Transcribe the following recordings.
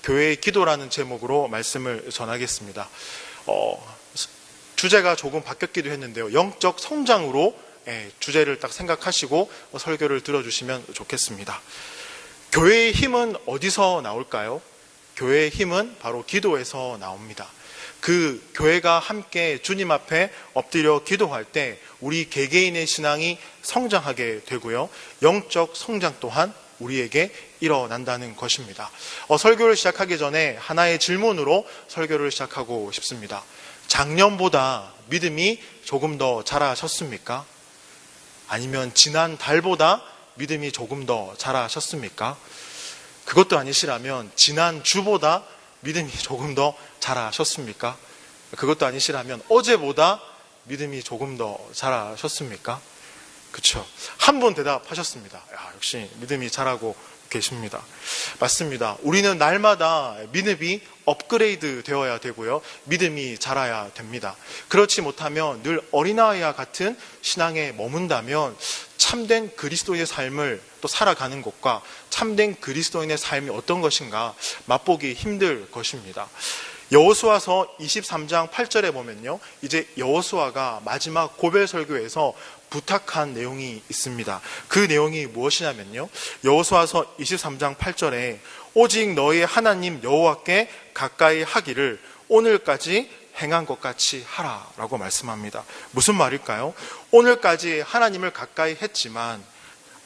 교회의 기도라는 제목으로 말씀을 전하겠습니다. 주제가 조금 바뀌었기도 했는데요. 영적 성장으로 주제를 딱 생각하시고 설교를 들어주시면 좋겠습니다. 교회의 힘은 어디서 나올까요? 교회의 힘은 바로 기도에서 나옵니다. 그 교회가 함께 주님 앞에 엎드려 기도할 때 우리 개개인의 신앙이 성장하게 되고요. 영적 성장 또한 우리에게 일어난다는 것입니다. 설교를 시작하기 전에 하나의 질문으로 설교를 시작하고 싶습니다. 작년보다 믿음이 조금 더 자라셨습니까? 아니면 지난 달보다 믿음이 조금 더 자라셨습니까? 그것도 아니시라면 지난 주보다 믿음이 조금 더 자라셨습니까? 그것도 아니시라면 어제보다 믿음이 조금 더 자라셨습니까? 그렇죠. 한 번 대답하셨습니다. 역시 믿음이 자라고 계십니다. 맞습니다. 우리는 날마다 믿음이 업그레이드 되어야 되고요. 믿음이 자라야 됩니다. 그렇지 못하면 늘 어린아이와 같은 신앙에 머문다면 참된 그리스도인의 삶을 또 살아가는 것과 참된 그리스도인의 삶이 어떤 것인가 맛보기 힘들 것입니다. 여호수아서 23장 8절에 보면요. 이제 여호수아가 마지막 고별 설교에서 부탁한 내용이 있습니다. 그 내용이 무엇이냐면요. 여호수아서 23장 8절에 오직 너희 하나님 여호와께 가까이 하기를 오늘까지 행한 것 같이 하라라고 말씀합니다. 무슨 말일까요? 오늘까지 하나님을 가까이 했지만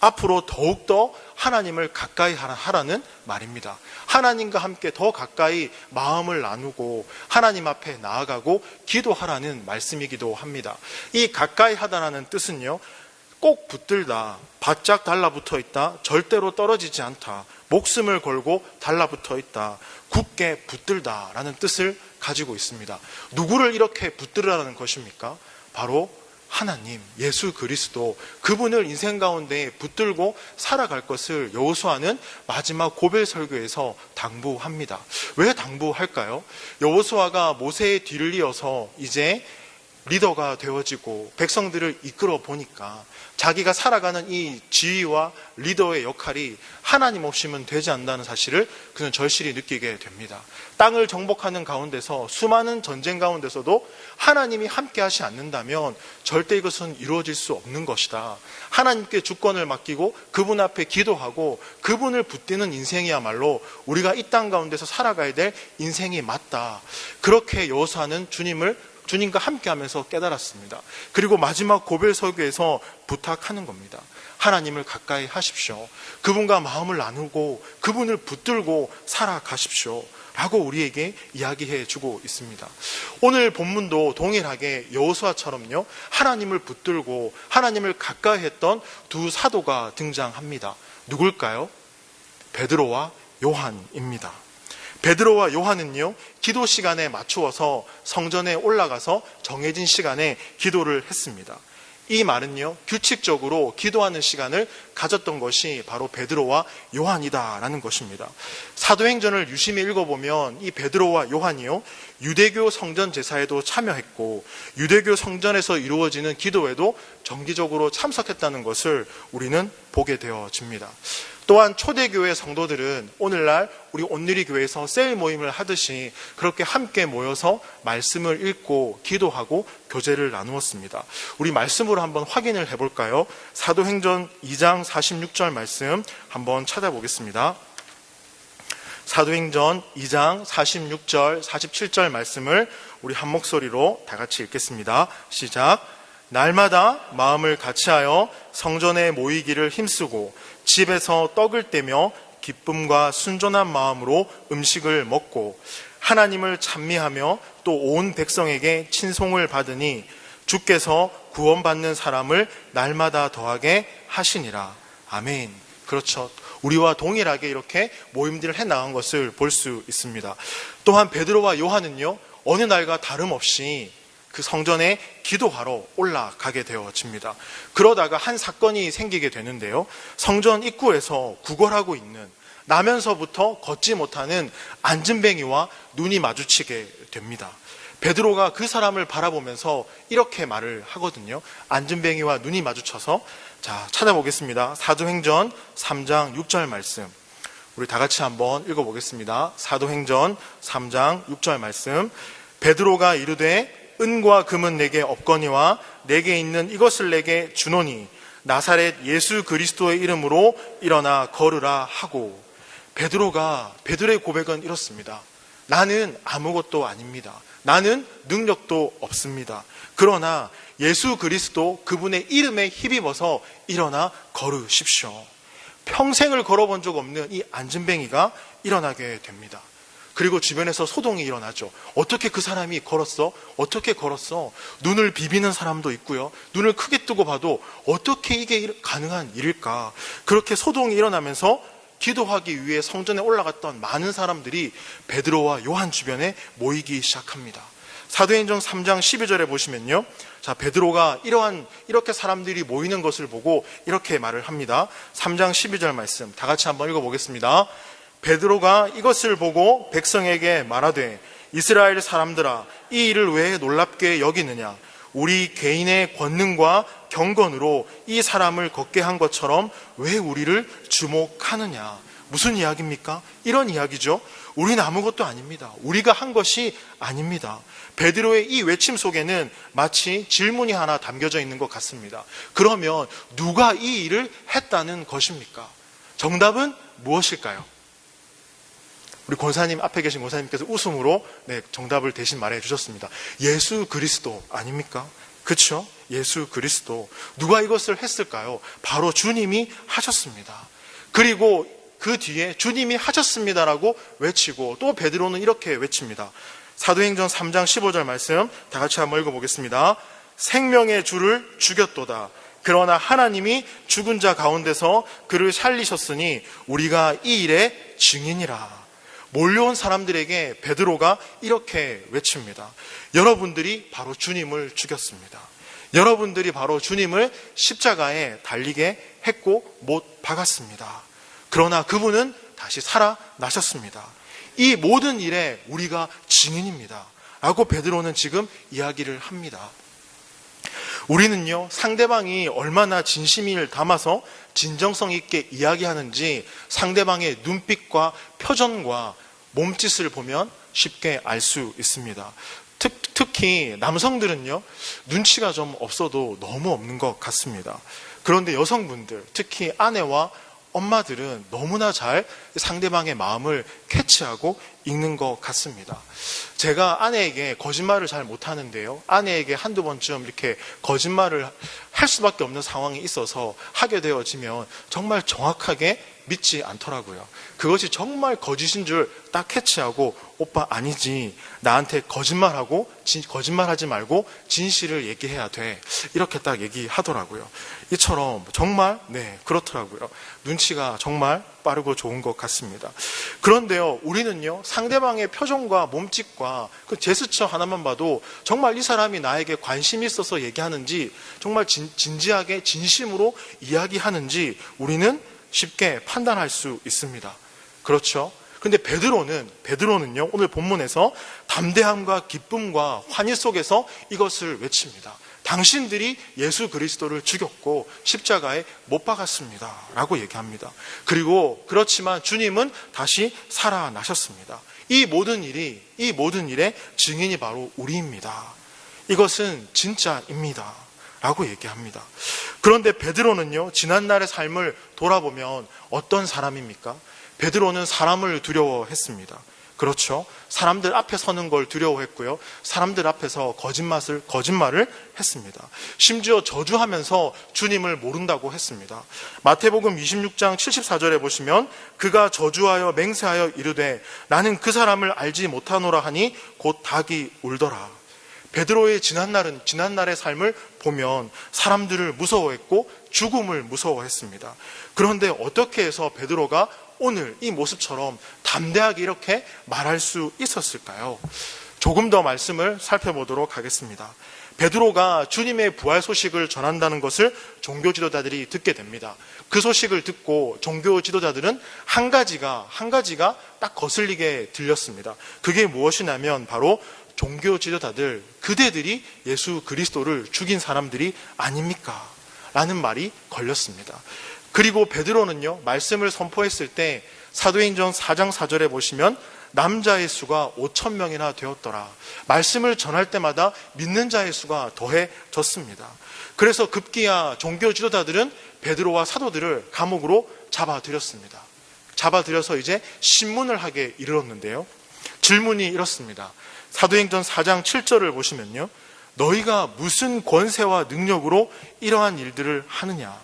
앞으로 더욱더 하나님을 가까이 하라는 말입니다. 하나님과 함께 더 가까이 마음을 나누고 하나님 앞에 나아가고 기도하라는 말씀이기도 합니다. 이 가까이 하다라는 뜻은요, 꼭 붙들다, 바짝 달라붙어 있다, 절대로 떨어지지 않다, 목숨을 걸고 달라붙어 있다, 굳게 붙들다라는 뜻을 가지고 있습니다. 누구를 이렇게 붙들으라는 것입니까? 바로 하나님, 예수 그리스도, 그분을 인생 가운데 붙들고 살아갈 것을 여호수아는 마지막 고별 설교에서 당부합니다. 왜 당부할까요? 여호수아가 모세의 뒤를 이어서 이제 리더가 되어지고 백성들을 이끌어 보니까 자기가 살아가는 이 지휘와 리더의 역할이 하나님 없이는 되지 않는다는 사실을 그는 절실히 느끼게 됩니다. 땅을 정복하는 가운데서 수많은 전쟁 가운데서도 하나님이 함께 하지 않는다면 절대 이것은 이루어질 수 없는 것이다. 하나님께 주권을 맡기고 그분 앞에 기도하고 그분을 붙드는 인생이야말로 우리가 이 땅 가운데서 살아가야 될 인생이 맞다. 그렇게 여호수아는 주님과 함께 하면서 깨달았습니다. 그리고 마지막 고별 설교에서 부탁하는 겁니다. 하나님을 가까이 하십시오. 그분과 마음을 나누고 그분을 붙들고 살아가십시오. 라고 우리에게 이야기해 주고 있습니다. 오늘 본문도 동일하게 여호수아처럼요, 하나님을 붙들고 하나님을 가까이 했던 두 사도가 등장합니다. 누굴까요? 베드로와 요한입니다. 베드로와 요한은요, 기도 시간에 맞추어서 성전에 올라가서 정해진 시간에 기도를 했습니다. 이 말은요, 규칙적으로 기도하는 시간을 가졌던 것이 바로 베드로와 요한이다라는 것입니다. 사도행전을 유심히 읽어보면 이 베드로와 요한이요, 유대교 성전 제사에도 참여했고 유대교 성전에서 이루어지는 기도에도 정기적으로 참석했다는 것을 우리는 보게 되어집니다. 또한 초대교회 성도들은 오늘날 우리 온누리 교회에서 셀 모임을 하듯이 그렇게 함께 모여서 말씀을 읽고 기도하고 교제를 나누었습니다. 우리 말씀으로 한번 확인을 해볼까요? 사도행전 2장 46절 말씀 한번 찾아보겠습니다. 사도행전 2장 46절 47절 말씀을 우리 한 목소리로 다 같이 읽겠습니다. 시작. 날마다 마음을 같이하여 성전에 모이기를 힘쓰고 집에서 떡을 떼며 기쁨과 순전한 마음으로 음식을 먹고 하나님을 찬미하며 또 온 백성에게 친송을 받으니 주께서 구원받는 사람을 날마다 더하게 하시니라. 아멘. 그렇죠. 우리와 동일하게 이렇게 모임들을 해나간 것을 볼 수 있습니다. 또한 베드로와 요한은요, 어느 날과 다름없이 그 성전에 기도하러 올라가게 되어집니다. 그러다가 한 사건이 생기게 되는데요. 성전 입구에서 구걸하고 있는, 나면서부터 걷지 못하는 안진뱅이와 눈이 마주치게 됩니다. 베드로가 그 사람을 바라보면서 이렇게 말을 하거든요. 안진뱅이와 눈이 마주쳐서, 자, 찾아보겠습니다. 사도행전 3장 6절 말씀. 우리 다 같이 한번 읽어보겠습니다. 사도행전 3장 6절 말씀. 베드로가 이르되 은과 금은 내게 없거니와 내게 있는 이것을 내게 주노니 나사렛 예수 그리스도의 이름으로 일어나 걸으라 하고. 베드로의 고백은 이렇습니다. 나는 아무것도 아닙니다. 나는 능력도 없습니다. 그러나 예수 그리스도 그분의 이름에 힘입어서 일어나 걸으십시오. 평생을 걸어본 적 없는 이 안진뱅이가 일어나게 됩니다. 그리고 주변에서 소동이 일어나죠. 어떻게 그 사람이 걸었어? 어떻게 걸었어? 눈을 비비는 사람도 있고요. 눈을 크게 뜨고 봐도 어떻게 이게 가능한 일일까? 그렇게 소동이 일어나면서 기도하기 위해 성전에 올라갔던 많은 사람들이 베드로와 요한 주변에 모이기 시작합니다. 사도행전 3장 12절에 보시면요. 자, 베드로가 이렇게 사람들이 모이는 것을 보고 이렇게 말을 합니다. 3장 12절 말씀 다 같이 한번 읽어보겠습니다. 베드로가 이것을 보고 백성에게 말하되 이스라엘 사람들아, 이 일을 왜 놀랍게 여기느냐? 우리 개인의 권능과 경건으로 이 사람을 걷게 한 것처럼 왜 우리를 주목하느냐? 무슨 이야기입니까? 이런 이야기죠. 우리는 아무것도 아닙니다. 우리가 한 것이 아닙니다. 베드로의 이 외침 속에는 마치 질문이 하나 담겨져 있는 것 같습니다. 그러면 누가 이 일을 했다는 것입니까? 정답은 무엇일까요? 우리 권사님, 앞에 계신 권사님께서 웃음으로 정답을 대신 말해 주셨습니다. 예수 그리스도 아닙니까? 그렇죠? 예수 그리스도. 누가 이것을 했을까요? 바로 주님이 하셨습니다. 그리고 그 뒤에 주님이 하셨습니다라고 외치고 또 베드로는 이렇게 외칩니다. 사도행전 3장 15절 말씀 다 같이 한번 읽어보겠습니다. 생명의 주를 죽였도다. 그러나 하나님이 죽은 자 가운데서 그를 살리셨으니 우리가 이 일의 증인이라. 몰려온 사람들에게 베드로가 이렇게 외칩니다. 여러분들이 바로 주님을 죽였습니다. 여러분들이 바로 주님을 십자가에 달리게 했고 못 박았습니다. 그러나 그분은 다시 살아나셨습니다. 이 모든 일에 우리가 증인입니다. 라고 베드로는 지금 이야기를 합니다. 우리는요, 상대방이 얼마나 진심을 담아서 진정성 있게 이야기하는지 상대방의 눈빛과 표정과 몸짓을 보면 쉽게 알 수 있습니다. 특히 남성들은요, 눈치가 좀 없어도 너무 없는 것 같습니다. 그런데 여성분들, 특히 아내와 엄마들은 너무나 잘 상대방의 마음을 캐치하고 읽는 것 같습니다. 제가 아내에게 거짓말을 잘 못하는데요. 아내에게 한두 번쯤 이렇게 거짓말을 할 수밖에 없는 상황이 있어서 하게 되어지면 정말 정확하게 믿지 않더라고요. 그것이 정말 거짓인 줄 딱 캐치하고 오빠 아니지, 나한테 거짓말하지 말고 진실을 얘기해야 돼, 이렇게 딱 얘기하더라고요. 이처럼 정말 그렇더라고요. 눈치가 정말 빠르고 좋은 것 같습니다. 그런데요, 우리는요, 상대방의 표정과 몸짓과 그 제스처 하나만 봐도 정말 이 사람이 나에게 관심이 있어서 얘기하는지, 정말 진지하게 진심으로 이야기하는지 우리는 쉽게 판단할 수 있습니다. 그렇죠? 근데 베드로는요, 오늘 본문에서 담대함과 기쁨과 환희 속에서 이것을 외칩니다. 당신들이 예수 그리스도를 죽였고 십자가에 못 박았습니다. 라고 얘기합니다. 그리고 그렇지만 주님은 다시 살아나셨습니다. 이 모든 일의 증인이 바로 우리입니다. 이것은 진짜입니다. 라고 얘기합니다. 그런데 베드로는요, 지난날의 삶을 돌아보면 어떤 사람입니까? 베드로는 사람을 두려워했습니다. 그렇죠? 사람들 앞에 서는 걸 두려워했고요. 사람들 앞에서 거짓말을 했습니다. 심지어 저주하면서 주님을 모른다고 했습니다. 마태복음 26장 74절에 보시면 그가 저주하여 맹세하여 이르되 나는 그 사람을 알지 못하노라 하니 곧 닭이 울더라. 베드로의 지난날의 삶을 보면 사람들을 무서워했고 죽음을 무서워했습니다. 그런데 어떻게 해서 베드로가 오늘 이 모습처럼 담대하게 이렇게 말할 수 있었을까요? 조금 더 말씀을 살펴보도록 하겠습니다. 베드로가 주님의 부활 소식을 전한다는 것을 종교 지도자들이 듣게 됩니다. 그 소식을 듣고 종교 지도자들은 한 가지가 딱 거슬리게 들렸습니다. 그게 무엇이냐면 바로 종교 지도자들, 그대들이 예수 그리스도를 죽인 사람들이 아닙니까? 라는 말이 걸렸습니다. 그리고 베드로는요, 말씀을 선포했을 때 사도행전 4장 4절에 보시면 남자의 수가 5,000명이나 되었더라. 말씀을 전할 때마다 믿는 자의 수가 더해졌습니다. 그래서 급기야 종교 지도자들은 베드로와 사도들을 감옥으로 잡아들였습니다. 잡아들여서 이제 신문을 하게 이르렀는데요. 질문이 이렇습니다. 사도행전 4장 7절을 보시면요. 너희가 무슨 권세와 능력으로 이러한 일들을 하느냐?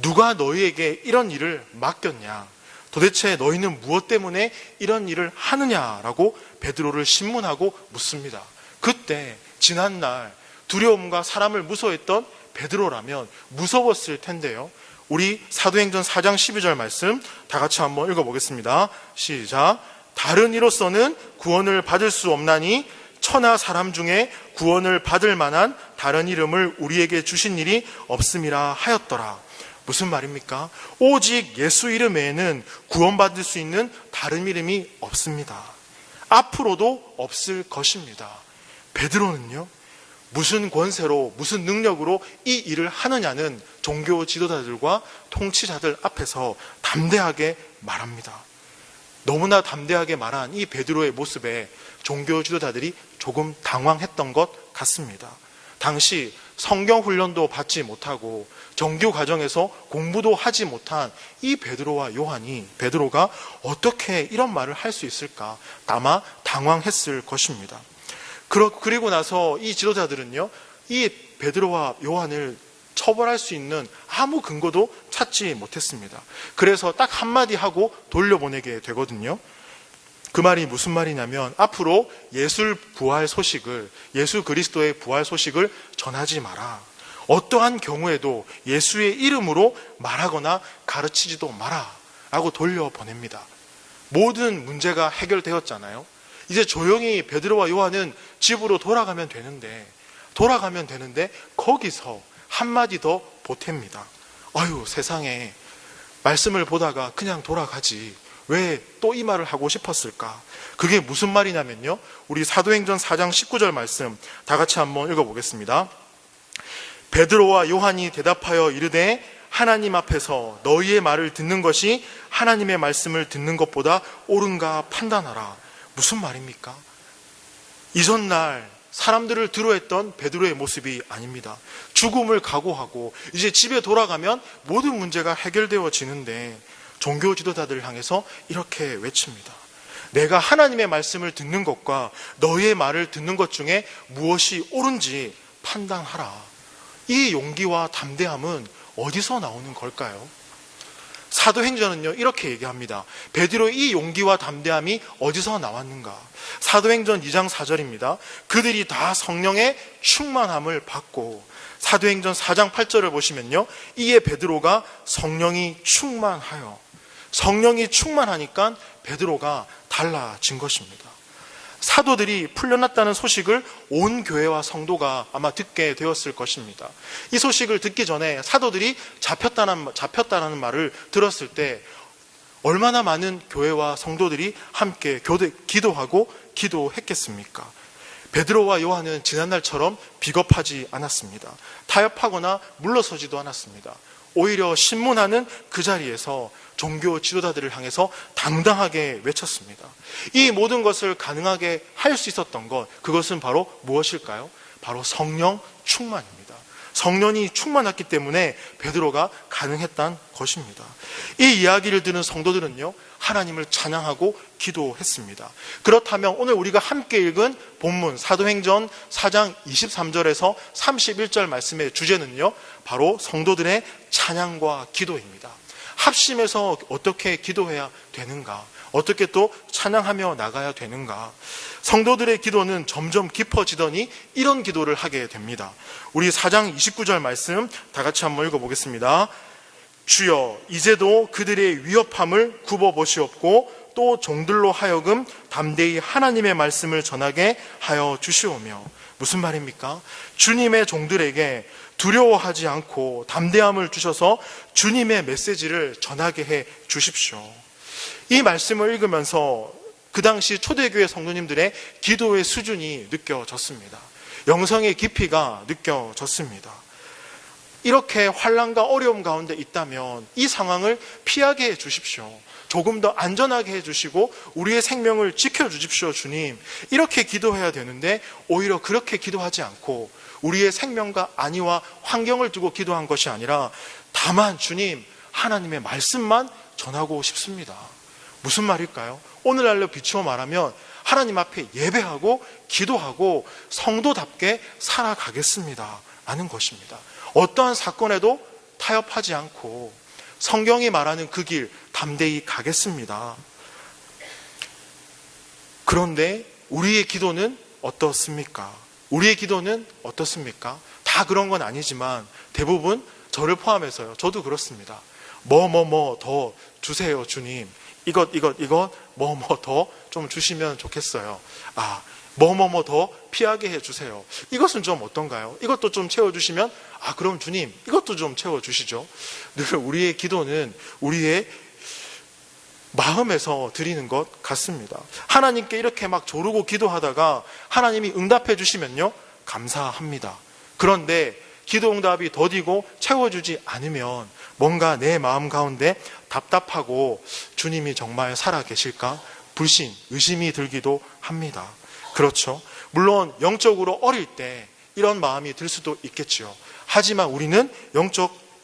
누가 너희에게 이런 일을 맡겼냐? 도대체 너희는 무엇 때문에 이런 일을 하느냐라고 베드로를 신문하고 묻습니다. 그때 지난날 두려움과 사람을 무서워했던 베드로라면 무서웠을 텐데요. 우리 사도행전 4장 12절 말씀 다 같이 한번 읽어보겠습니다. 시작. 다른 이로서는 구원을 받을 수 없나니 천하 사람 중에 구원을 받을 만한 다른 이름을 우리에게 주신 일이 없음이라 하였더라. 무슨 말입니까? 오직 예수 이름 외에는 구원받을 수 있는 다른 이름이 없습니다. 앞으로도 없을 것입니다. 베드로는요, 무슨 권세로, 무슨 능력으로 이 일을 하느냐는 종교 지도자들과 통치자들 앞에서 담대하게 말합니다. 너무나 담대하게 말한 이 베드로의 모습에 종교 지도자들이 조금 당황했던 것 같습니다. 당시 성경 훈련도 받지 못하고 정규 과정에서 공부도 하지 못한 이 베드로와 요한이, 베드로가 어떻게 이런 말을 할 수 있을까? 아마 당황했을 것입니다. 그리고 나서 이 지도자들은요, 이 베드로와 요한을 처벌할 수 있는 아무 근거도 찾지 못했습니다. 그래서 딱 한마디 하고 돌려보내게 되거든요. 그 말이 무슨 말이냐면 앞으로 예수 그리스도의 부활 소식을 전하지 마라. 어떠한 경우에도 예수의 이름으로 말하거나 가르치지도 마라 라고 돌려보냅니다. 모든 문제가 해결되었잖아요. 이제 조용히 베드로와 요한은 집으로 돌아가면 되는데 거기서 한마디 더 보탭니다. 아유, 세상에 말씀을 보다가 그냥 돌아가지 왜 또 이 말을 하고 싶었을까? 그게 무슨 말이냐면요, 우리 사도행전 4장 19절 말씀 다 같이 한번 읽어보겠습니다. 베드로와 요한이 대답하여 이르되 하나님 앞에서 너희의 말을 듣는 것이 하나님의 말씀을 듣는 것보다 옳은가 판단하라. 무슨 말입니까? 이전날 사람들을 두려워했던 베드로의 모습이 아닙니다. 죽음을 각오하고 이제 집에 돌아가면 모든 문제가 해결되어지는데 종교 지도자들을 향해서 이렇게 외칩니다. 내가 하나님의 말씀을 듣는 것과 너희의 말을 듣는 것 중에 무엇이 옳은지 판단하라. 이 용기와 담대함은 어디서 나오는 걸까요? 사도행전은요, 이렇게 얘기합니다. 베드로의 이 용기와 담대함이 어디서 나왔는가? 사도행전 2장 4절입니다. 그들이 다 성령의 충만함을 받고, 사도행전 4장 8절을 보시면요, 이에 베드로가 성령이 충만하니까 베드로가 달라진 것입니다. 사도들이 풀려났다는 소식을 온 교회와 성도가 아마 듣게 되었을 것입니다. 이 소식을 듣기 전에 사도들이 잡혔다는 말을 들었을 때 얼마나 많은 교회와 성도들이 함께 기도하고 기도했겠습니까? 베드로와 요한은 지난날처럼 비겁하지 않았습니다. 타협하거나 물러서지도 않았습니다. 오히려 신문하는 그 자리에서 종교 지도자들을 향해서 당당하게 외쳤습니다. 이 모든 것을 가능하게 할 수 있었던 것, 그것은 바로 무엇일까요? 바로 성령 충만입니다. 성령이 충만했기 때문에 베드로가 가능했던 것입니다. 이 이야기를 듣는 성도들은요, 하나님을 찬양하고 기도했습니다. 그렇다면 오늘 우리가 함께 읽은 본문 사도행전 4장 23절에서 31절 말씀의 주제는요, 바로 성도들의 찬양과 기도입니다. 합심해서 어떻게 기도해야 되는가? 어떻게 또 찬양하며 나가야 되는가? 성도들의 기도는 점점 깊어지더니 이런 기도를 하게 됩니다. 우리 4장 29절 말씀 다 같이 한번 읽어보겠습니다. 주여, 이제도 그들의 위협함을 굽어보시옵고 또 종들로 하여금 담대히 하나님의 말씀을 전하게 하여 주시오며. 무슨 말입니까? 주님의 종들에게 두려워하지 않고 담대함을 주셔서 주님의 메시지를 전하게 해 주십시오. 이 말씀을 읽으면서 그 당시 초대교회 성도님들의 기도의 수준이 느껴졌습니다. 영성의 깊이가 느껴졌습니다. 이렇게 환난과 어려움 가운데 있다면 이 상황을 피하게 해 주십시오. 조금 더 안전하게 해주시고 우리의 생명을 지켜주십시오 주님, 이렇게 기도해야 되는데 오히려 그렇게 기도하지 않고 우리의 생명과 안위와 환경을 두고 기도한 것이 아니라 다만 주님 하나님의 말씀만 전하고 싶습니다. 무슨 말일까요? 오늘날로 비추어 말하면 하나님 앞에 예배하고 기도하고 성도답게 살아가겠습니다 라는 것입니다. 어떠한 사건에도 타협하지 않고 성경이 말하는 그 길 담대히 가겠습니다. 그런데 우리의 기도는 어떻습니까? 우리의 기도는 어떻습니까? 다 그런 건 아니지만 대부분 저를 포함해서요. 저도 그렇습니다. 뭐 더 주세요 주님. 이것 뭐 더 좀 주시면 좋겠어요. 뭐 더 피하게 해주세요. 이것은 좀 어떤가요? 이것도 좀 채워주시면 그럼 주님 이것도 좀 채워주시죠. 늘 우리의 기도는 우리의 마음에서 드리는 것 같습니다. 하나님께 이렇게 막 조르고 기도하다가 하나님이 응답해 주시면요 감사합니다. 그런데 기도 응답이 더디고 채워주지 않으면 뭔가 내 마음 가운데 답답하고 주님이 정말 살아계실까? 불신, 의심이 들기도 합니다. 그렇죠. 물론 영적으로 어릴 때 이런 마음이 들 수도 있겠지요. 하지만 우리는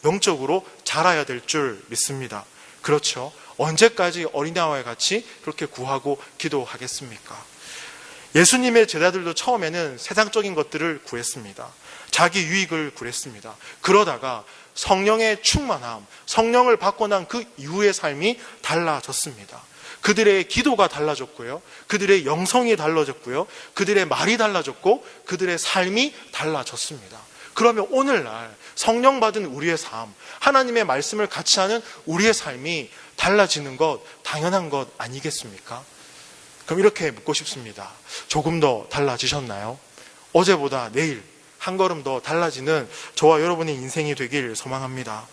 영적으로 자라야 될 줄 믿습니다. 그렇죠. 언제까지 어린아이와 같이 그렇게 구하고 기도하겠습니까? 예수님의 제자들도 처음에는 세상적인 것들을 구했습니다. 자기 유익을 구했습니다. 그러다가 성령의 충만함, 성령을 받고 난 그 이후의 삶이 달라졌습니다. 그들의 기도가 달라졌고요. 그들의 영성이 달라졌고요. 그들의 말이 달라졌고 그들의 삶이 달라졌습니다. 그러면 오늘날 성령 받은 우리의 삶, 하나님의 말씀을 같이 하는 우리의 삶이 달라지는 것 당연한 것 아니겠습니까? 그럼 이렇게 묻고 싶습니다. 조금 더 달라지셨나요? 어제보다 내일 한 걸음 더 달라지는 저와 여러분의 인생이 되길 소망합니다.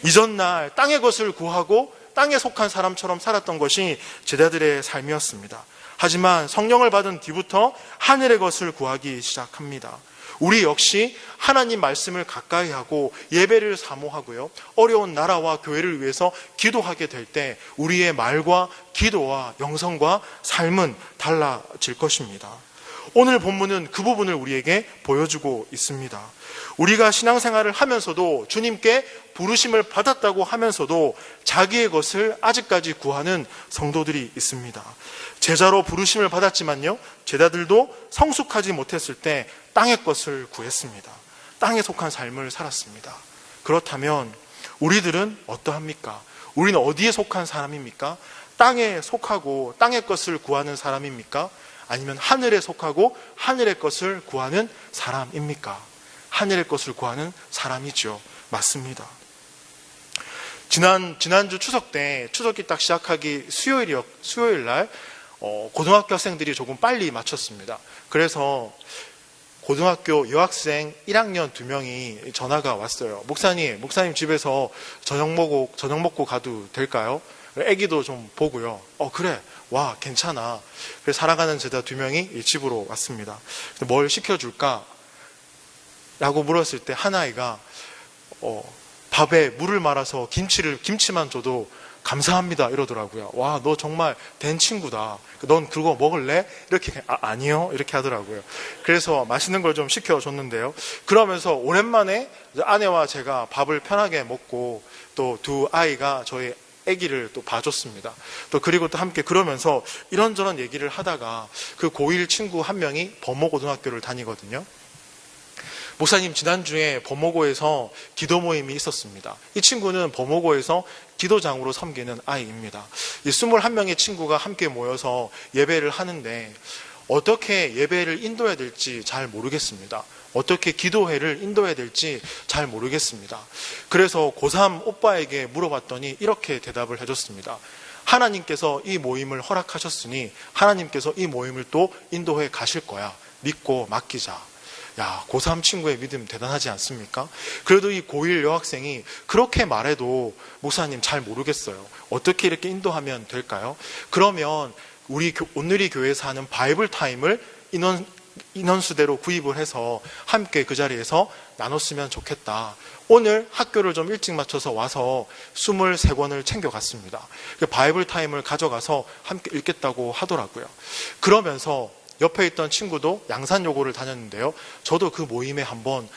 이전날 땅의 것을 구하고 땅에 속한 사람처럼 살았던 것이 제자들의 삶이었습니다. 하지만 성령을 받은 뒤부터 하늘의 것을 구하기 시작합니다. 우리 역시 하나님 말씀을 가까이 하고 예배를 사모하고요. 어려운 나라와 교회를 위해서 기도하게 될 때 우리의 말과 기도와 영성과 삶은 달라질 것입니다. 오늘 본문은 그 부분을 우리에게 보여주고 있습니다. 우리가 신앙생활을 하면서도 주님께 부르심을 받았다고 하면서도 자기의 것을 아직까지 구하는 성도들이 있습니다. 제자로 부르심을 받았지만요, 제자들도 성숙하지 못했을 때 땅의 것을 구했습니다. 땅에 속한 삶을 살았습니다. 그렇다면 우리들은 어떠합니까? 우리는 어디에 속한 사람입니까? 땅에 속하고 땅의 것을 구하는 사람입니까? 아니면 하늘에 속하고 하늘의 것을 구하는 사람입니까? 하늘의 것을 구하는 사람이죠. 맞습니다. 지난주 추석 때, 추석이 딱 시작하기 수요일 날 고등학교 학생들이 조금 빨리 마쳤습니다. 그래서 고등학교 여학생 1학년 2명이 전화가 왔어요. 목사님 집에서 저녁 먹고 가도 될까요? 애기도 좀 보고요. 그래, 와, 괜찮아. 그래서 사랑하는 제자 2명이 집으로 왔습니다. 뭘 시켜줄까? 라고 물었을 때 한 아이가 밥에 물을 말아서 김치만 줘도 감사합니다 이러더라고요. 와, 너 정말 된 친구다. 넌 그거 먹을래? 이렇게 아니요 이렇게 하더라고요. 그래서 맛있는 걸 좀 시켜줬는데요. 그러면서 오랜만에 아내와 제가 밥을 편하게 먹고 또 두 아이가 저희 아기를 또 봐줬습니다. 또 그리고 또 함께 그러면서 이런저런 얘기를 하다가 그 고1 친구 한 명이 범호고등학교를 다니거든요. 목사님, 지난주에 범호고에서 기도 모임이 있었습니다. 이 친구는 범호고에서 기도장으로 섬기는 아이입니다. 이 21명의 친구가 함께 모여서 예배를 하는데 어떻게 예배를 인도해야 될지 잘 모르겠습니다. 어떻게 기도회를 인도해야 될지 잘 모르겠습니다. 그래서 고3 오빠에게 물어봤더니 이렇게 대답을 해줬습니다. 하나님께서 이 모임을 허락하셨으니 하나님께서 이 모임을 또 인도해 가실 거야. 믿고 맡기자. 야, 고3 친구의 믿음 대단하지 않습니까? 그래도 이 고1 여학생이 그렇게 말해도 목사님 잘 모르겠어요. 어떻게 이렇게 인도하면 될까요? 그러면 우리 온누리 교회에서 하는 바이블 타임을 인원수대로 구입을 해서 함께 그 자리에서 나눴으면 좋겠다. 오늘 학교를 좀 일찍 마쳐서 와서 23권을 챙겨갔습니다. 바이블 타임을 가져가서 함께 읽겠다고 하더라고요. 그러면서 옆에 있던 친구도 양산여고를 다녔는데요. 저도 그 모임에 한번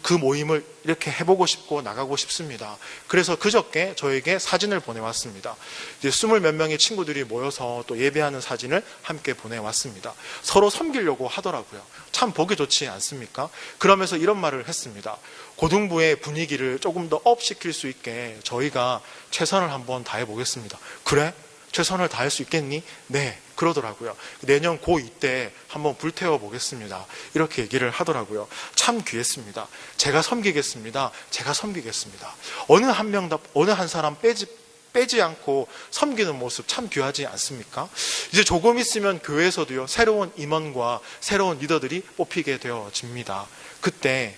그 모임을 이렇게 해보고 싶고 나가고 싶습니다. 그래서 그저께 저에게 사진을 보내왔습니다. 이제 20몇 명의 친구들이 모여서 또 예배하는 사진을 함께 보내왔습니다. 서로 섬기려고 하더라고요. 참 보기 좋지 않습니까? 그러면서 이런 말을 했습니다. 고등부의 분위기를 조금 더 업시킬 수 있게 저희가 최선을 한번 다해보겠습니다. 그래? 최선을 다할 수 있겠니? 네, 그러더라고요. 내년 고2 때 한번 불태워 보겠습니다. 이렇게 얘기를 하더라고요. 참 귀했습니다. 제가 섬기겠습니다. 제가 섬기겠습니다. 어느 한 사람 빼지 않고 섬기는 모습 참 귀하지 않습니까? 이제 조금 있으면 교회에서도요, 새로운 임원과 새로운 리더들이 뽑히게 되어집니다. 그때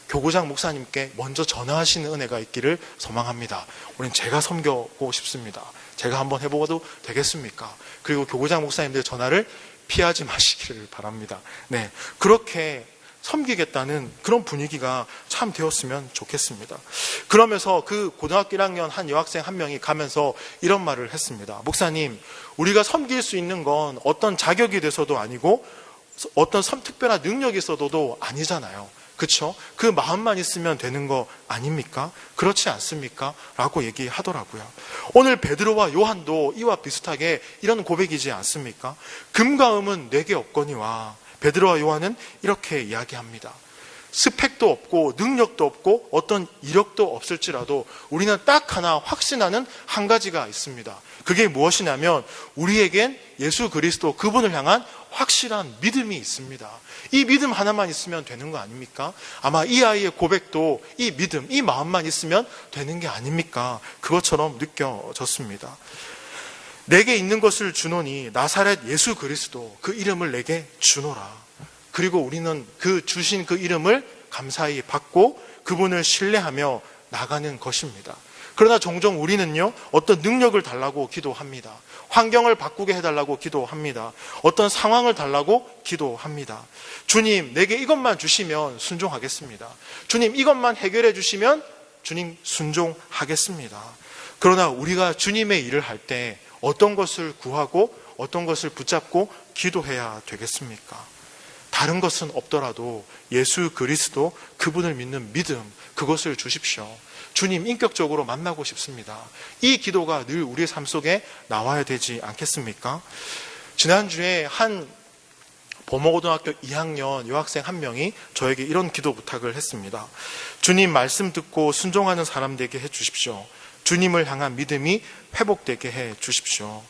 교구장 목사님께 먼저 전화하시는 은혜가 있기를 소망합니다. 우린 제가 섬겨보고 싶습니다. 제가 한번 해보고도 되겠습니까? 그리고 교구장 목사님들 전화를 피하지 마시기를 바랍니다. 네, 그렇게 섬기겠다는 그런 분위기가 참 되었으면 좋겠습니다. 그러면서 그 고등학교 1학년 한 여학생 한 명이 가면서 이런 말을 했습니다. 목사님, 우리가 섬길 수 있는 건 어떤 자격이 돼서도 아니고 어떤 특별한 능력이 있어도 아니잖아요. 그렇죠? 그 마음만 있으면 되는 거 아닙니까? 그렇지 않습니까? 라고 얘기하더라고요. 오늘 베드로와 요한도 이와 비슷하게 이런 고백이지 않습니까? 금과 음은 내게 없거니와 베드로와 요한은 이렇게 이야기합니다. 스펙도 없고 능력도 없고 어떤 이력도 없을지라도 우리는 딱 하나 확신하는 한 가지가 있습니다. 그게 무엇이냐면 우리에겐 예수 그리스도 그분을 향한 확실한 믿음이 있습니다. 이 믿음 하나만 있으면 되는 거 아닙니까? 아마 이 아이의 고백도 이 믿음, 이 마음만 있으면 되는 게 아닙니까? 그것처럼 느껴졌습니다. 내게 있는 것을 주노니 나사렛 예수 그리스도 그 이름을 내게 주노라. 그리고 우리는 그 주신 그 이름을 감사히 받고 그분을 신뢰하며 나가는 것입니다. 그러나 종종 우리는요, 어떤 능력을 달라고 기도합니다. 환경을 바꾸게 해달라고 기도합니다. 어떤 상황을 달라고 기도합니다. 주님, 내게 이것만 주시면 순종하겠습니다. 주님, 이것만 해결해 주시면 주님 순종하겠습니다. 그러나 우리가 주님의 일을 할 때 어떤 것을 구하고 어떤 것을 붙잡고 기도해야 되겠습니까? 다른 것은 없더라도 예수 그리스도 그분을 믿는 믿음, 그것을 주십시오. 주님 인격적으로 만나고 싶습니다. 이 기도가 늘 우리의 삶 속에 나와야 되지 않겠습니까? 지난주에 한 범어고등학교 2학년 여학생 한 명이 저에게 이런 기도 부탁을 했습니다. 주님 말씀 듣고 순종하는 사람 되게 해 주십시오. 주님을 향한 믿음이 회복되게 해 주십시오.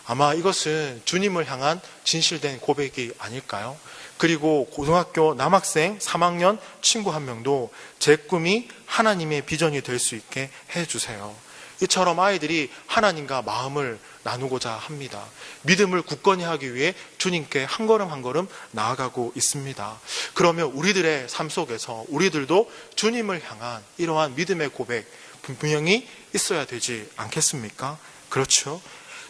아마 이것은 주님을 향한 진실된 고백이 아닐까요? 그리고 고등학교 남학생 3학년 친구 한 명도 제 꿈이 하나님의 비전이 될 수 있게 해주세요. 이처럼 아이들이 하나님과 마음을 나누고자 합니다. 믿음을 굳건히 하기 위해 주님께 한 걸음 한 걸음 나아가고 있습니다. 그러면 우리들의 삶 속에서 우리들도 주님을 향한 이러한 믿음의 고백 분명히 있어야 되지 않겠습니까? 그렇죠?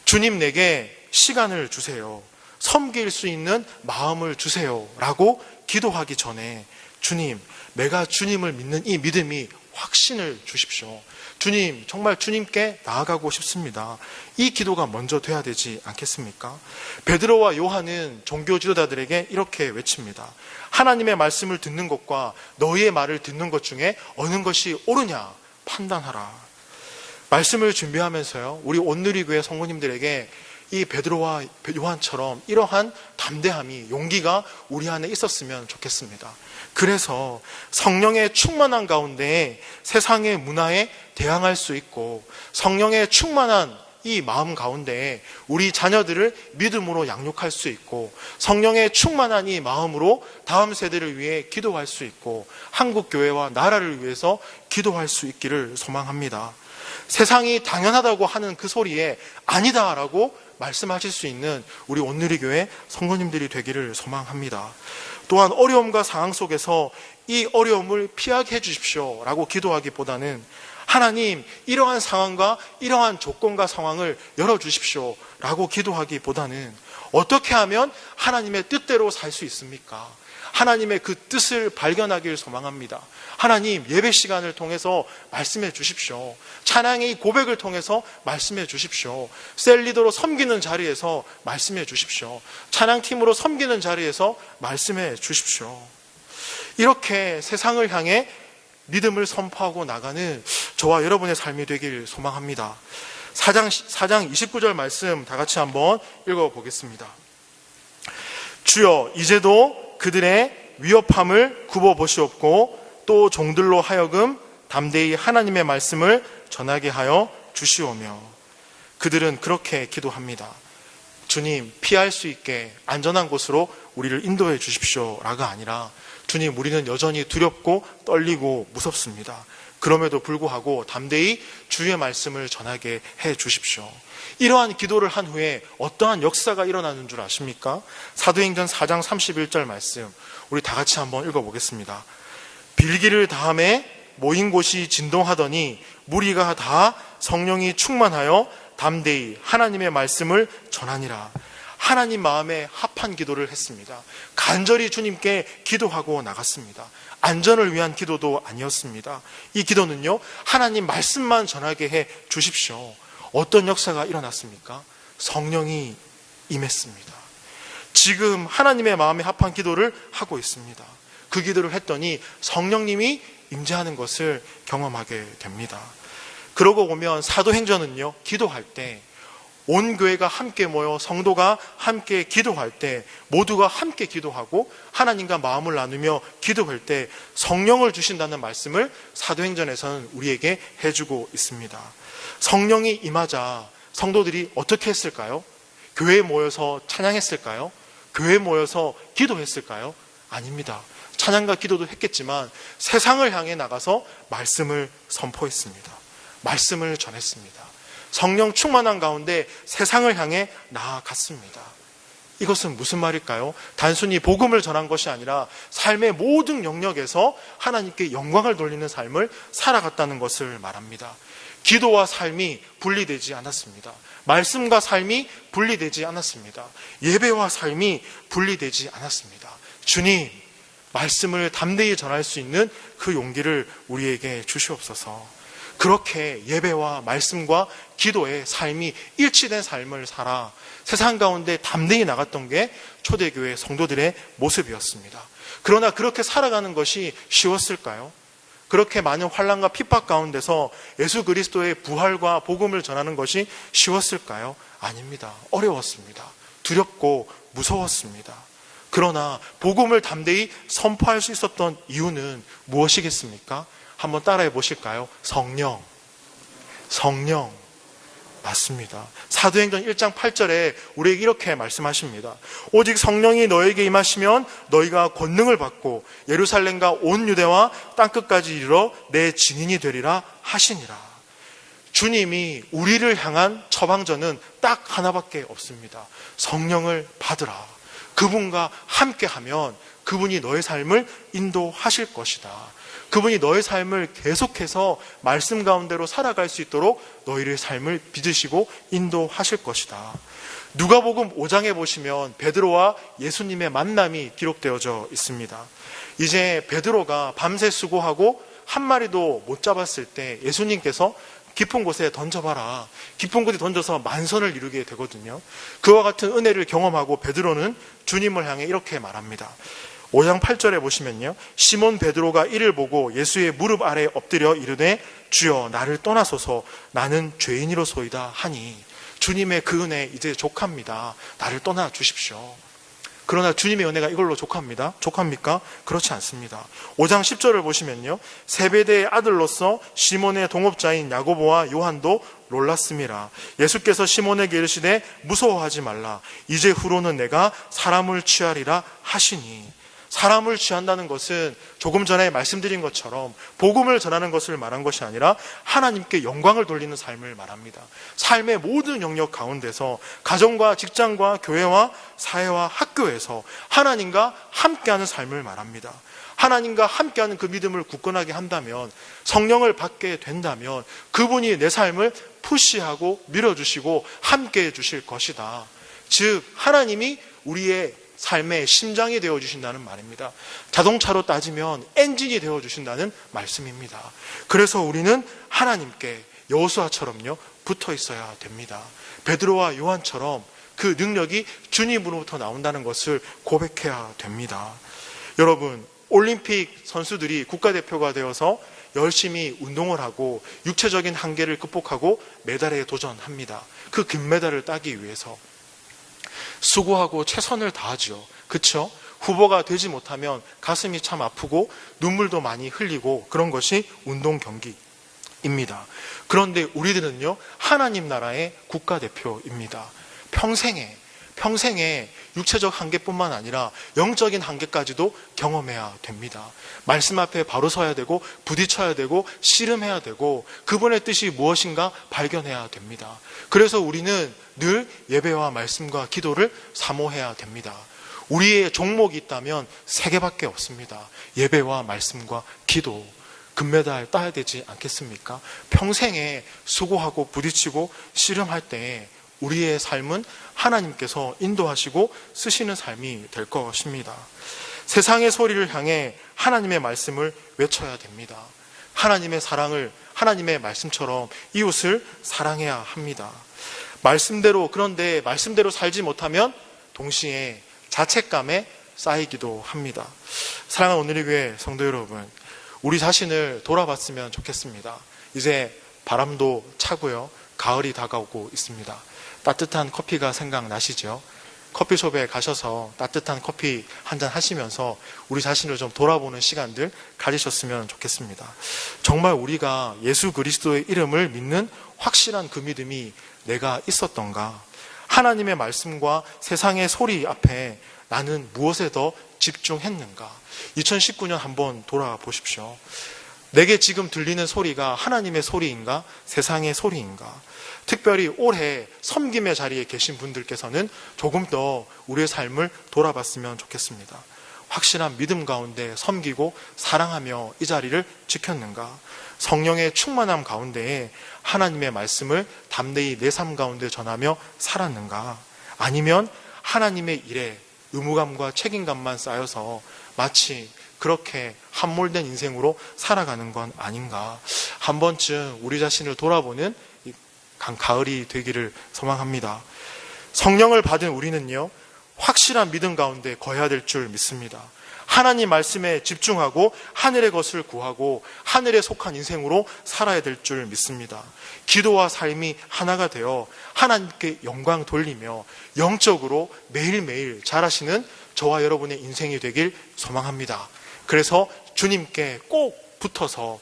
주님 내게 시간을 주세요. 섬길 수 있는 마음을 주세요 라고 기도하기 전에 주님, 내가 주님을 믿는 이 믿음이 확신을 주십시오. 주님, 정말 주님께 나아가고 싶습니다. 이 기도가 먼저 돼야 되지 않겠습니까? 베드로와 요한은 종교 지도자들에게 이렇게 외칩니다. 하나님의 말씀을 듣는 것과 너희의 말을 듣는 것 중에 어느 것이 옳으냐 판단하라. 말씀을 준비하면서요, 우리 온누리교회 성도님들에게 이 베드로와 요한처럼 이러한 담대함이, 용기가 우리 안에 있었으면 좋겠습니다. 그래서 성령의 충만한 가운데 세상의 문화에 대항할 수 있고 성령의 충만한 이 마음 가운데 우리 자녀들을 믿음으로 양육할 수 있고 성령의 충만한 이 마음으로 다음 세대를 위해 기도할 수 있고 한국교회와 나라를 위해서 기도할 수 있기를 소망합니다. 세상이 당연하다고 하는 그 소리에 아니다라고 말씀하실 수 있는 우리 온누리교회 성도님들이 되기를 소망합니다. 또한 어려움과 상황 속에서 이 어려움을 피하게 해주십시오 라고 기도하기보다는 하나님 이러한 상황과 이러한 조건과 상황을 열어주십시오 라고 기도하기보다는 어떻게 하면 하나님의 뜻대로 살 수 있습니까? 하나님의 그 뜻을 발견하길 소망합니다. 하나님, 예배 시간을 통해서 말씀해 주십시오. 찬양의 고백을 통해서 말씀해 주십시오. 셀리더로 섬기는 자리에서 말씀해 주십시오. 찬양팀으로 섬기는 자리에서 말씀해 주십시오. 이렇게 세상을 향해 믿음을 선포하고 나가는 저와 여러분의 삶이 되길 소망합니다. 4장 29절 말씀 다 같이 한번 읽어보겠습니다. 주여, 이제도 그들의 위협함을 굽어보시옵고 또 종들로 하여금 담대히 하나님의 말씀을 전하게 하여 주시오며. 그들은 그렇게 기도합니다. 주님, 피할 수 있게 안전한 곳으로 우리를 인도해 주십시오라가 아니라, 주님, 우리는 여전히 두렵고 떨리고 무섭습니다. 그럼에도 불구하고 담대히 주의 말씀을 전하게 해 주십시오. 이러한 기도를 한 후에 어떠한 역사가 일어나는 줄 아십니까? 사도행전 4장 31절 말씀, 우리 다 같이 한번 읽어보겠습니다. 빌기를 다함에 모인 곳이 진동하더니 무리가 다 성령이 충만하여 담대히 하나님의 말씀을 전하니라. 하나님 마음에 합한 기도를 했습니다. 간절히 주님께 기도하고 나갔습니다. 안전을 위한 기도도 아니었습니다. 이 기도는요, 하나님 말씀만 전하게 해 주십시오. 어떤 역사가 일어났습니까? 성령이 임했습니다. 지금 하나님의 마음에 합한 기도를 하고 있습니다. 그 기도를 했더니 성령님이 임재하는 것을 경험하게 됩니다. 그러고 보면 사도행전은요, 기도할 때 온 교회가 함께 모여 성도가 함께 기도할 때, 모두가 함께 기도하고 하나님과 마음을 나누며 기도할 때 성령을 주신다는 말씀을 사도행전에서는 우리에게 해주고 있습니다. 성령이 임하자 성도들이 어떻게 했을까요? 교회에 모여서 찬양했을까요? 교회에 모여서 기도했을까요? 아닙니다. 찬양과 기도도 했겠지만 세상을 향해 나가서 말씀을 선포했습니다. 말씀을 전했습니다. 성령 충만한 가운데 세상을 향해 나아갔습니다. 이것은 무슨 말일까요? 단순히 복음을 전한 것이 아니라 삶의 모든 영역에서 하나님께 영광을 돌리는 삶을 살아갔다는 것을 말합니다. 기도와 삶이 분리되지 않았습니다. 말씀과 삶이 분리되지 않았습니다. 예배와 삶이 분리되지 않았습니다. 주님, 말씀을 담대히 전할 수 있는 그 용기를 우리에게 주시옵소서. 그렇게 예배와 말씀과 기도의 삶이 일치된 삶을 살아 세상 가운데 담대히 나갔던 게 초대교회 성도들의 모습이었습니다. 그러나 그렇게 살아가는 것이 쉬웠을까요? 그렇게 많은 환난과 핍박 가운데서 예수 그리스도의 부활과 복음을 전하는 것이 쉬웠을까요? 아닙니다. 어려웠습니다. 두렵고 무서웠습니다. 그러나 복음을 담대히 선포할 수 있었던 이유는 무엇이겠습니까? 한번 따라해 보실까요? 성령. 맞습니다. 사도행전 1장 8절에 우리에게 이렇게 말씀하십니다. 오직 성령이 너에게 임하시면 너희가 권능을 받고 예루살렘과 온 유대와 땅끝까지 이르러 내 증인이 되리라 하시니라. 주님이 우리를 향한 처방전은 딱 하나밖에 없습니다. 성령을 받으라. 그분과 함께하면 그분이 너의 삶을 인도하실 것이다. 그분이 너의 삶을 계속해서 말씀 가운데로 살아갈 수 있도록 너희의 삶을 빚으시고 인도하실 것이다. 누가복음 5장에 보시면 베드로와 예수님의 만남이 기록되어져 있습니다. 이제 베드로가 밤새 수고하고 한 마리도 못 잡았을 때 예수님께서 깊은 곳에 던져봐라. 깊은 곳에 던져서 만선을 이루게 되거든요. 그와 같은 은혜를 경험하고 베드로는 주님을 향해 이렇게 말합니다. 5장 8절에 보시면요, 시몬 베드로가 이를 보고 예수의 무릎 아래 엎드려 이르되 주여 나를 떠나소서 나는 죄인이로소이다 하니, 주님의 그 은혜 이제 족합니다. 나를 떠나 주십시오. 그러나 주님의 은혜가 이걸로 족합니다. 족합니까? 그렇지 않습니다. 5장 10절을 보시면요, 세베대의 아들로서 시몬의 동업자인 야고보와 요한도 놀랐음이라. 예수께서 시몬에게 이르시되 무서워하지 말라. 이제 후로는 내가 사람을 취하리라 하시니. 사람을 취한다는 것은 조금 전에 말씀드린 것처럼 복음을 전하는 것을 말한 것이 아니라 하나님께 영광을 돌리는 삶을 말합니다. 삶의 모든 영역 가운데서 가정과 직장과 교회와 사회와 학교에서 하나님과 함께하는 삶을 말합니다. 하나님과 함께하는 그 믿음을 굳건하게 한다면, 성령을 받게 된다면 그분이 내 삶을 푸시하고 밀어주시고 함께해 주실 것이다. 즉 하나님이 우리의 삶의 심장이 되어주신다는 말입니다. 자동차로 따지면 엔진이 되어주신다는 말씀입니다. 그래서 우리는 하나님께 여호수아처럼요 붙어 있어야 됩니다. 베드로와 요한처럼 그 능력이 주님으로부터 나온다는 것을 고백해야 됩니다. 여러분, 올림픽 선수들이 국가대표가 되어서 열심히 운동을 하고 육체적인 한계를 극복하고 메달에 도전합니다. 그 금메달을 따기 위해서 수고하고 최선을 다하죠. 그렇죠? 후보가 되지 못하면 가슴이 참 아프고 눈물도 많이 흘리고 그런 것이 운동 경기입니다. 그런데 우리들은요 하나님 나라의 국가대표입니다. 평생에 육체적 한계뿐만 아니라 영적인 한계까지도 경험해야 됩니다. 말씀 앞에 바로 서야 되고 부딪혀야 되고 씨름해야 되고 그분의 뜻이 무엇인가 발견해야 됩니다. 그래서 우리는 늘 예배와 말씀과 기도를 사모해야 됩니다. 우리의 종목이 있다면 3개밖에 없습니다. 예배와 말씀과 기도. 금메달 따야 되지 않겠습니까? 평생에 수고하고 부딪히고 씨름할 때 우리의 삶은 하나님께서 인도하시고 쓰시는 삶이 될 것입니다. 세상의 소리를 향해 하나님의 말씀을 외쳐야 됩니다. 하나님의 사랑을 하나님의 말씀처럼 이웃을 사랑해야 합니다. 그런데 말씀대로 살지 못하면 동시에 자책감에 쌓이기도 합니다. 사랑하는 오늘의 교회 성도 여러분, 우리 자신을 돌아봤으면 좋겠습니다. 이제 바람도 차고요. 가을이 다가오고 있습니다. 따뜻한 커피가 생각나시죠? 커피숍에 가셔서 따뜻한 커피 한잔 하시면서 우리 자신을 좀 돌아보는 시간들 가지셨으면 좋겠습니다. 정말 우리가 예수 그리스도의 이름을 믿는 확실한 그 믿음이 내가 있었던가? 하나님의 말씀과 세상의 소리 앞에 나는 무엇에 더 집중했는가? 2019년 한번 돌아보십시오. 내게 지금 들리는 소리가 하나님의 소리인가? 세상의 소리인가? 특별히 올해 섬김의 자리에 계신 분들께서는 조금 더 우리의 삶을 돌아봤으면 좋겠습니다. 확실한 믿음 가운데 섬기고 사랑하며 이 자리를 지켰는가? 성령의 충만함 가운데에 하나님의 말씀을 담대히 내 삶 가운데 전하며 살았는가? 아니면 하나님의 일에 의무감과 책임감만 쌓여서 마치 그렇게 함몰된 인생으로 살아가는 건 아닌가? 한 번쯤 우리 자신을 돌아보는 가을이 되기를 소망합니다. 성령을 받은 우리는요 확실한 믿음 가운데 거해야 될 줄 믿습니다. 하나님 말씀에 집중하고 하늘의 것을 구하고 하늘에 속한 인생으로 살아야 될 줄 믿습니다. 기도와 삶이 하나가 되어 하나님께 영광 돌리며 영적으로 매일매일 자라시는 저와 여러분의 인생이 되길 소망합니다. 그래서 주님께 꼭 붙어서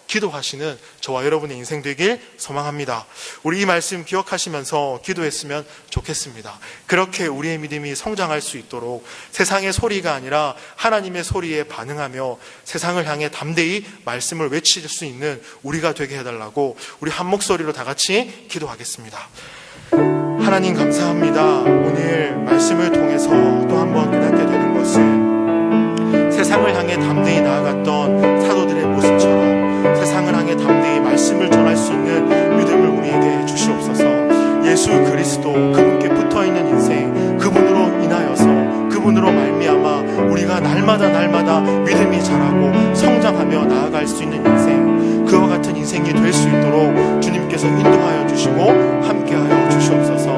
기도하시는 저와 여러분의 인생 되길 소망합니다. 우리 이 말씀 기억하시면서 기도했으면 좋겠습니다. 그렇게 우리의 믿음이 성장할 수 있도록 세상의 소리가 아니라 하나님의 소리에 반응하며 세상을 향해 담대히 말씀을 외칠 수 있는 우리가 되게 해달라고 우리 한 목소리로 다 같이 기도하겠습니다. 하나님 감사합니다. 오늘 말씀을 통해서 또 한 번 깨닫게 되는 것은 세상을 향해 담대히 나아갔던 사도들의 모습처럼 세상을 향해 담대히 말씀을 전할 수 있는 믿음을 우리에게 주시옵소서. 예수 그리스도 그분께 붙어있는 인생, 그분으로 인하여서 그분으로 말미암아 우리가 날마다 믿음이 자라고 성장하며 나아갈 수 있는 인생, 그와 같은 인생이 될 수 있도록 주님께서 인도하여 주시고 함께하여 주시옵소서.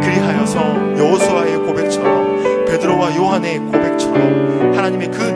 그리하여서 여호수아의 고백처럼 베드로와 요한의 고백처럼 하나님의 그